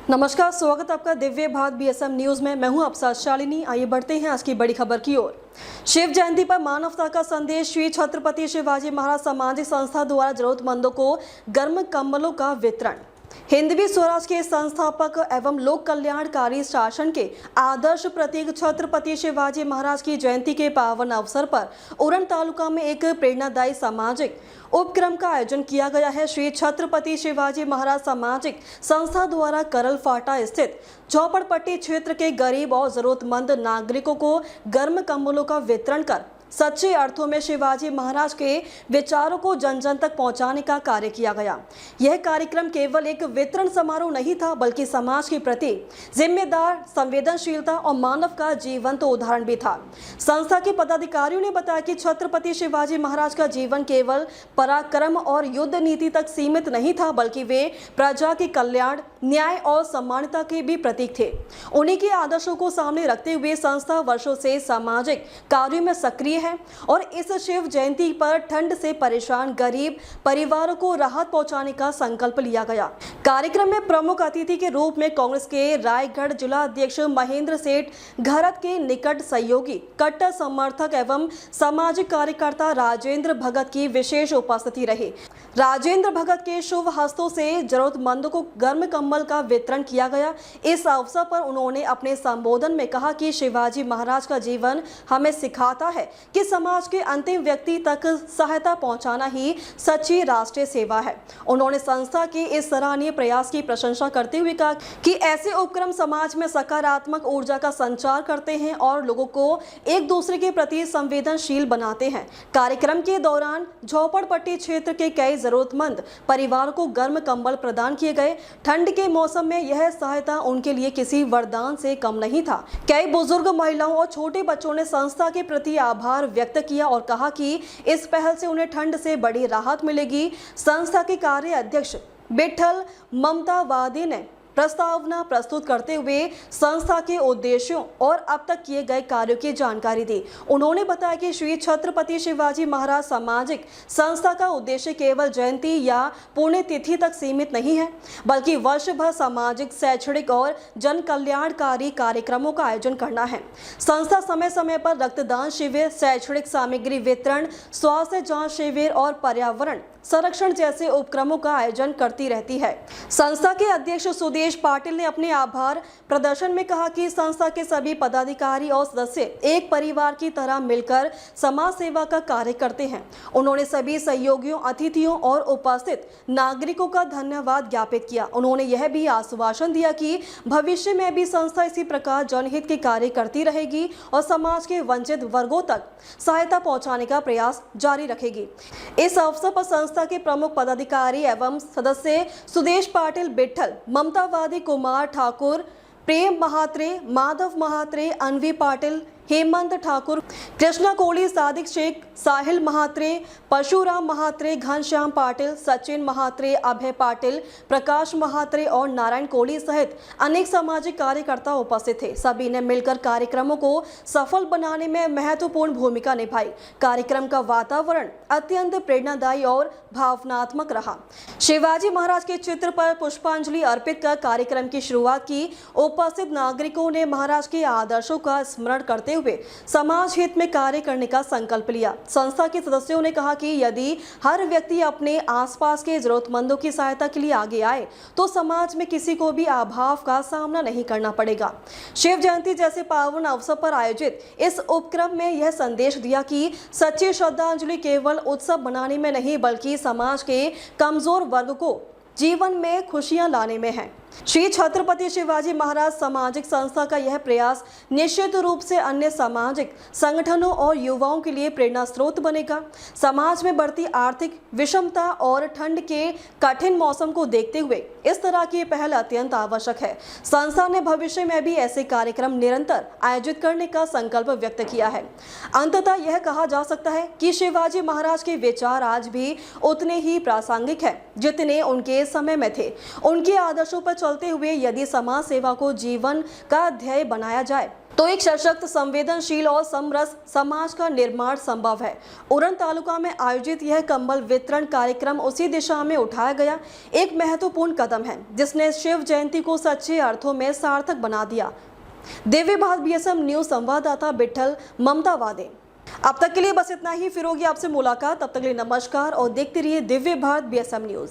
नमस्कार, स्वागत आपका दिव्य भाग बीएसएम न्यूज में। मैं हूं आपके शालिनी। आइए बढ़ते हैं आज की बड़ी खबर की ओर। शिव जयंती पर मानवता का संदेश। श्री छत्रपति शिवाजी महाराज सामाजिक संस्था द्वारा जरूरतमंदों को गर्म कंबलों का वितरण। हिंदवी स्वराज के संस्थापक एवं लोक कल्याणकारी शासन के आदर्श प्रतीक छत्रपति शिवाजी महाराज की जयंती के पावन अवसर पर उरण तालुका में एक प्रेरणादायी सामाजिक उपक्रम का आयोजन किया गया है। श्री छत्रपति शिवाजी महाराज सामाजिक संस्था द्वारा करल फाटा स्थित झोपड़पट्टी क्षेत्र के गरीब और जरूरतमंद नागरिकों को गर्म कंबलों का वितरण कर सच्चे अर्थों में शिवाजी महाराज के विचारों को जन जन तक पहुंचाने का कार्य किया गया। यह कार्यक्रम केवल एक वितरण समारोह नहीं था, बल्कि समाज के प्रति जिम्मेदार, संवेदनशीलता और मानव का जीवंत उदाहरण भी था। संस्था के पदाधिकारियों ने बताया कि छत्रपति शिवाजी महाराज का जीवन केवल पराक्रम और युद्ध नीति तक सीमित नहीं था, बल्कि वे प्रजा के कल्याण, न्याय और सम्मानता के भी प्रतीक थे। उन्हीं के आदर्शों को सामने रखते हुए संस्था वर्षों से सामाजिक कार्यों में सक्रिय है और इस शिव जयंती पर ठंड से परेशान गरीब परिवारों को राहत पहुंचाने का संकल्प लिया गया। कार्यक्रम में प्रमुख अतिथि के रूप में कांग्रेस के रायगढ़ जिला अध्यक्ष महेंद्र सेठ, घरत के निकट सहयोगी, कट्टर समर्थक एवं सामाजिक कार्यकर्ता राजेंद्र भगत की विशेष उपस्थिति रही। राजेंद्र भगत के शुभ हस्तों से जरूरतमंदों को गर्म कंबल का वितरण किया गया। इस अवसर पर उन्होंने अपने संबोधन में कहा कि शिवाजी महाराज का जीवन हमें सिखाता है कि समाज के अंतिम व्यक्ति तक सहायता पहुंचाना ही सच्ची राष्ट्रीय सेवा है। उन्होंने संस्था के इस सराहनीय प्रयास की प्रशंसा करते हुए कहा कि ऐसे उपक्रम समाज में सकारात्मक ऊर्जा का संचार करते हैं और लोगों को एक दूसरे के प्रति संवेदनशील बनाते हैं। कार्यक्रम के दौरान झोपड़पट्टी क्षेत्र के कई जरूरतमंद परिवारों को गर्म कंबल प्रदान किए गए। ठंड के मौसम में यह सहायता उनके लिए किसी वरदान से कम नहीं था। कई बुजुर्ग, महिलाओं और छोटे बच्चों ने संस्था के प्रति आभार व्यक्त किया और कहा कि इस पहल से उन्हें ठंड से बड़ी राहत मिलेगी। संस्था के कार्य अध्यक्ष विठल ममतावादी ने प्रस्तावना प्रस्तुत करते हुए संस्था के उद्देश्यों और अब तक किए गए कार्यों की जानकारी दी। उन्होंने बताया कि श्री छत्रपति शिवाजी महाराज सामाजिक संस्था का उद्देश्य केवल जयंती या पुण्यतिथि तक सीमित नहीं है, बल्कि वर्ष भर सामाजिक, शैक्षणिक और जन कल्याणकारी कार्यक्रमों का आयोजन करना है। संस्था समय समय पर रक्तदान शिविर, शैक्षणिक सामग्री वितरण, स्वास्थ्य जांच शिविर और पर्यावरण संरक्षण जैसे उपक्रमों का आयोजन करती रहती है। संस्था के अध्यक्ष सुदेश पाटिल ने अपने आभार प्रदर्शन में कहा कि संस्था के सभी पदाधिकारी और सदस्य एक परिवार की तरह मिलकर समाज सेवा का कार्य करते हैं। उन्होंने सभी सहयोगियों, अतिथियों और उपस्थित नागरिकों का धन्यवाद ज्ञापित किया। उन्होंने यह भी आश्वासन दिया कि भविष्य में भी संस्था इसी प्रकार जनहित के कार्य करती रहेगी और समाज के वंचित वर्गों तक सहायता पहुंचाने का प्रयास जारी रखेगी। इस अवसर पर संस्था के प्रमुख पदाधिकारी एवं सदस्य सुदेश पाटिल, विठल ममतावादी, कुमार ठाकुर, प्रेम महात्रे, माधव महात्रे, अनवी पाटिल, हेमंत ठाकुर, कृष्णा कोहली, सादिक शेख, साहिल महात्रे, परशुराम महात्रे, घनश्याम पाटिल, सचिन महात्रे, अभय पाटिल, प्रकाश महात्रे और नारायण कोहली सहित अनेक सामाजिक कार्यकर्ता उपस्थित थे। सभी ने मिलकर कार्यक्रमों को सफल बनाने में महत्वपूर्ण भूमिका निभाई। कार्यक्रम का वातावरण अत्यंत प्रेरणादायी और भावनात्मक रहा। शिवाजी महाराज के चित्र पर पुष्पांजलि अर्पित कर कार्यक्रम की शुरुआत की। उपस्थित नागरिकों ने महाराज के आदर्शों का स्मरण करते हुए समाज हित में कार्य करने का संकल्प लिया। संस्था के सदस्यों ने कहा कि यदि हर व्यक्ति अपने आसपास के जरूरतमंदों की सहायता के लिए आगे आए तो समाज में किसी को भी अभाव का सामना नहीं करना पड़ेगा। शिव जयंती जैसे पावन अवसर पर आयोजित इस उपक्रम में यह संदेश दिया कि सच्ची श्रद्धांजलि केवल उत्सव बनाने में नहीं, बल्कि समाज के कमजोर वर्ग को जीवन में खुशियां लाने में है। श्री छत्रपति शिवाजी महाराज सामाजिक संस्था का यह प्रयास निश्चित रूप से अन्य सामाजिक संगठनों और युवाओं के लिए प्रेरणा स्रोत बनेगा। समाज में बढ़ती आर्थिक विषमता और ठंड के कठिन मौसम को देखते हुए इस तरह की पहल अत्यंत आवश्यक है। संस्था ने भविष्य में भी ऐसे कार्यक्रम निरंतर आयोजित करने का संकल्प व्यक्त किया है। अंततः यह कहा जा सकता है कि शिवाजी महाराज के विचार आज भी उतने ही प्रासंगिक है जितने उनके समय में थे। उनके आदर्शों पर चलते हुए यदि समाज सेवा को जीवन का ध्येय बनाया जाए तो एक सशक्त, संवेदनशील और समरस समाज का निर्माण संभव है। उरण तालुका में आयोजित यह कंबल वितरण कार्यक्रम उसी दिशा में उठाया गया एक महत्वपूर्ण कदम है, जिसने शिव जयंती को सच्चे अर्थों में सार्थक बना दिया। दिव्य भारत BSM न्यूज संवाददाता बिट्ठल ममता वादे। अब तक के लिए बस इतना ही। फिर होगी आपसे मुलाकात, तब तक के लिए नमस्कार और देखते रहिए दिव्य भारत BSM न्यूज।